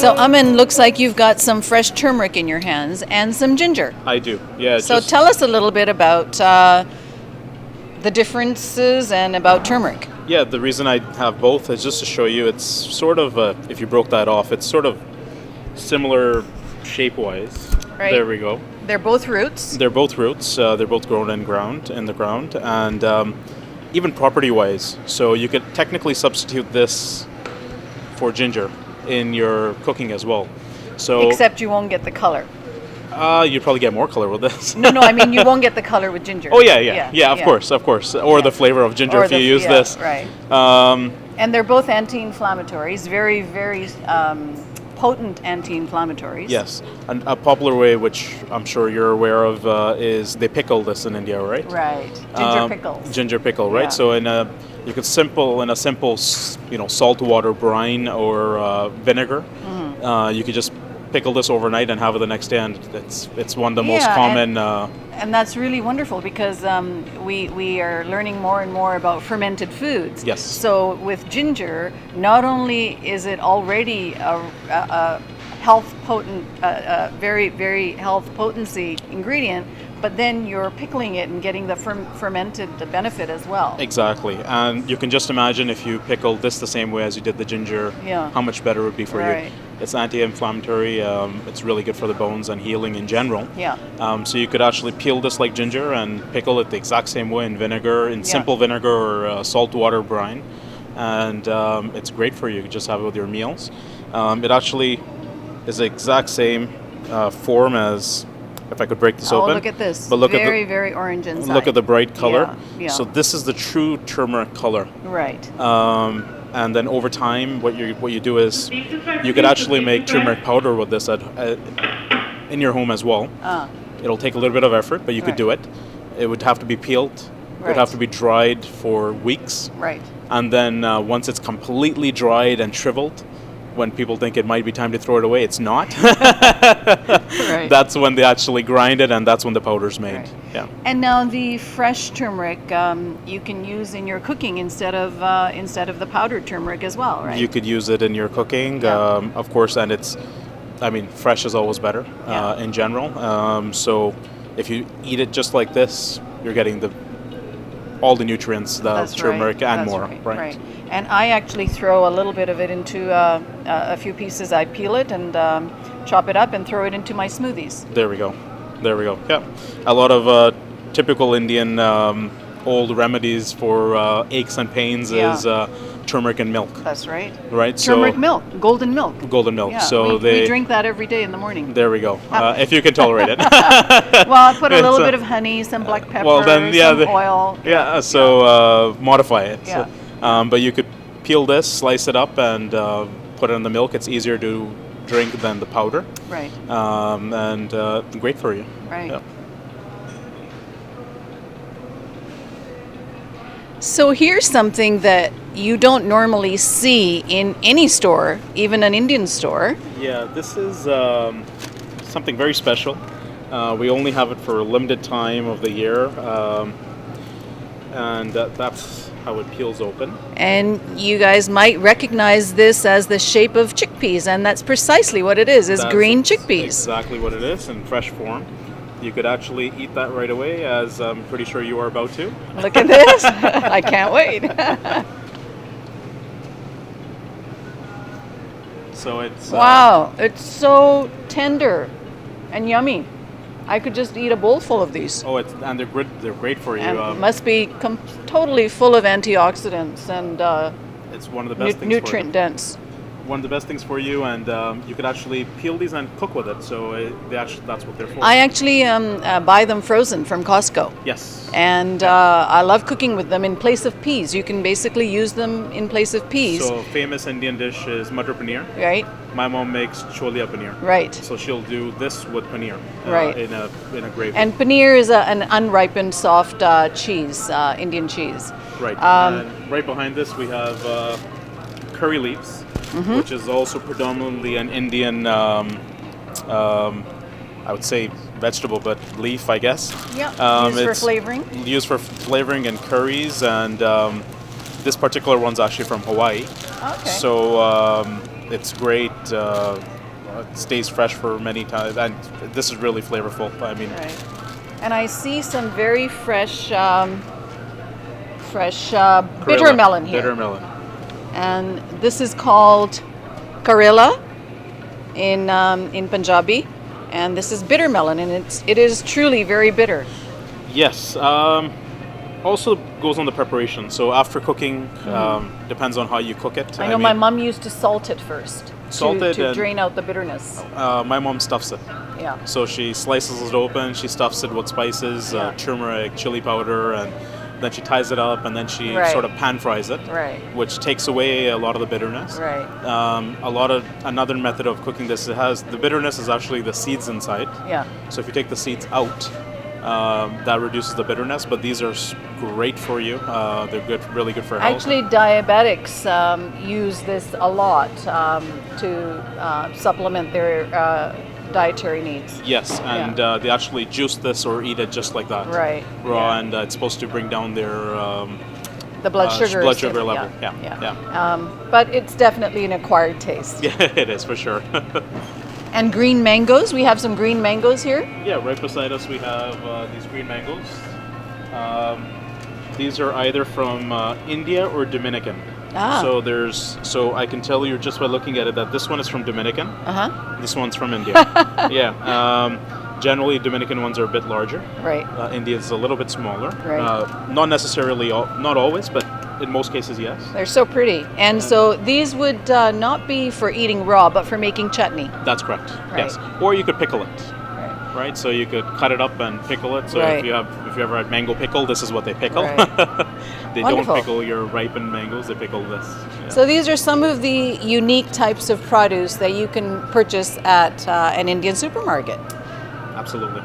So Amin, looks like you've got some fresh turmeric in your hands and some ginger. I do, yeah. So tell us a little bit about the differences and about turmeric. Yeah, the reason I have both is just to show you it's sort of, if you broke that off, it's sort of similar shape-wise. Right. There we go. They're both roots. They're both roots. They're both grown in the ground, and even property-wise. So you could technically substitute this for ginger in your cooking as well. So Except you won't get the color. you'd probably get more color with this. No, I mean you won't get the color with ginger. Oh yeah, of course. Or the flavor of ginger Or if you the- use yeah, this. Right. Um, And they're both anti-inflammatories, very, very potent anti-inflammatories. yes, and a popular way, which I'm sure you're aware of, is they pickle this in India, right? Right. Ginger Um, pickles. Ginger pickle, right? Yeah. So you could simple salt water brine or vinegar. Mm-hmm. You could just pickle this overnight and have it the next day, and it's one of the most Yeah, common. And that's really wonderful because we are learning more and more about fermented foods. Yes. So with ginger, not only is it already a health potent, very, very health potency ingredient, but then you're pickling it and getting the fermented benefit as well. Exactly, and you can just imagine if you pickled this the same way as you did the ginger, Yeah. how much better it would be for Right. you. It's anti-inflammatory. It's really good for the bones and healing in general. Yeah. So you could actually peel this like ginger and pickle it the exact same way in vinegar, in simple vinegar or salt water brine, and it's great for you. You can just have it with your meals. It actually is the exact same form as. If I could break this Oh, open. look at this. But look very, at very orange inside. look at the bright color. Yeah. So this is the true turmeric color. Right. And then over time, what you do is you could actually make turmeric powder with this in your home as well. It'll take a little bit of effort, but you could do it. It would have to be peeled. It would Right. have to be dried for weeks. Right. And then once it's completely dried and shriveled, when people think it might be time to throw it away, it's not. Right. That's when they actually grind it, and that's when the powder's made. Right. Yeah. And now the fresh turmeric you can use in your cooking instead of the powdered turmeric as well, right? You could use it in your cooking, Yeah. of course, and fresh is always better Yeah. in general. So if you eat it just like this, you're getting all the nutrients, the That's turmeric right. and That's more. Right. And I actually throw a little bit of it into a few pieces. I peel it and chop it up and throw it into my smoothies. There we go. Yeah. A lot of typical Indian old remedies for aches and pains Yeah. is turmeric and milk, That's right. right? Turmeric milk, golden milk. Golden milk. Yeah, So we drink that every day in the morning. There we go. If you can tolerate it. Well, I put a little It's, bit of honey, some black pepper, well, then, yeah, some oil. Yeah, so modify it. Yeah. But you could peel this, slice it up, and put it in the milk. It's easier to drink than the powder, Right. and great for you. Right. Yeah. So here's something that you don't normally see in any store, even an Indian store. Yeah, this is something very special. We only have it for a limited time of the year, and that's how it peels open. And you guys might recognize this as the shape of chickpeas, and that's precisely what it is That's green chickpeas. Exactly what it is in fresh form. You could actually eat that right away, as I'm pretty sure you are about to. Look at this. I can't wait. So it's Wow, it's so tender and yummy. I could just eat a bowl full of these. and they're good. They're great for you. And it must be totally full of antioxidants and It's one of the best things nutrient dense. One of the best things for you, and you could actually peel these and cook with it. So that's what they're for. I actually buy them frozen from Costco. Yes. And I love cooking with them in place of peas. You can basically use them in place of peas, So famous Indian dish is matar paneer. right? My mom makes cholia paneer. Right. So she'll do this with paneer. Right. In a gravy. And paneer is an unripened soft cheese, Indian cheese. right. And right behind this we have curry leaves, Mm-hmm. which is also predominantly an Indian. I would say vegetable, but leaf, I guess. Yeah, used for it's flavoring. Used for flavoring in curries, and this particular one's actually from Hawaii. Okay. So it's great it stays fresh for many times, and this is really flavorful. I mean, Right. And I see some very fresh, bitter Karela, melon here. Bitter melon. And this is called Karela in Punjabi, and this is bitter melon, and it is truly very bitter. Yes. Also goes on the preparation. So after cooking, depends on how you cook it. I know my mom used to salt it first Salt it to and- drain out the bitterness. My mom stuffs it. Yeah. So she slices it open, she stuffs it with spices, Yeah. turmeric, chili powder, and then she ties it up, and then she Right. sort of pan fries it, Right. which takes away a lot of the bitterness. Right. Another method of cooking this, it has the bitterness is actually the seeds inside. Yeah. So if you take the seeds out, that reduces the bitterness. But these are great for you. They're good, really good for health. Actually, diabetics use this a lot to supplement their dietary needs. Yes, and they actually juice this or eat it just like that, Right. raw, Yeah. and it's supposed to bring down their The blood sugar. blood is sugar different. level. Yeah. But it's definitely an acquired taste. Yeah, it is for sure. And green mangoes. We have some green mangoes here. Yeah, right beside us we have these green mangoes. These are either from India or Dominican. Ah. So I can tell you just by looking at it that this one is from Dominican. Uh huh. This one's from India. Yeah. Generally, Dominican ones are a bit larger. Right. India's a little bit smaller. Right. Not necessarily, not always, but in most cases, yes. They're so pretty. And so these would not be for eating raw, but for making chutney. That's correct. Right. Yes. Or you could pickle it. Right. Right. So you could cut it up and pickle it. So Right. if you ever had mango pickle, this is what they pickle. Right. They Wonderful. don't pickle your ripened mangoes. They pickle this. Yeah. So these are some of the unique types of produce that you can purchase at an Indian supermarket. Absolutely.